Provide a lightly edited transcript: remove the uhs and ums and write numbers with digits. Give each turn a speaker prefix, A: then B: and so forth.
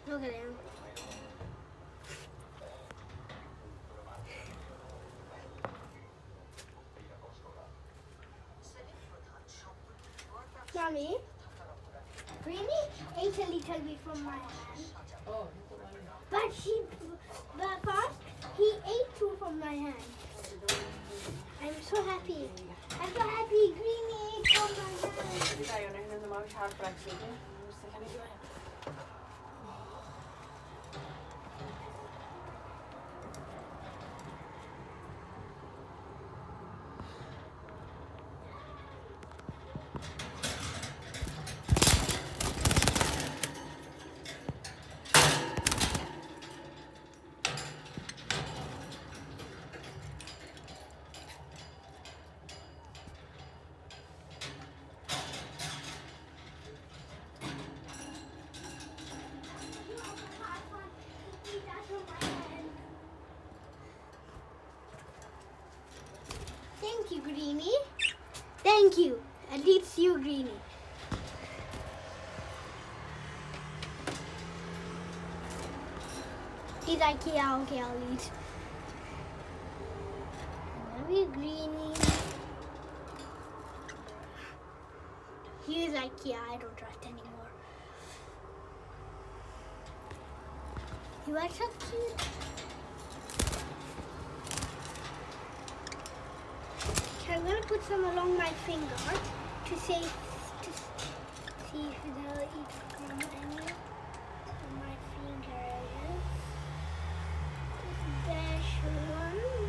A: Look at him. Mommy, Greenie ate a little bit from my hand.
B: Oh,
A: But first he ate two from my hand. I'm so happy. I'm so happy. Greenie ate from my hand.
B: Hindi tayo na hinang mga sharp rocks dito. Gusto ka na yun.
A: Thank you, Greenie. Thank you. At least you, Greenie. He's like, yeah, okay, I'll eat. I love you, Greenie. He's like, yeah, I don't trust anymore. You are so cute. Okay, I'm gonna put some along my finger to see if they'll eat from any of my fingers. Special one.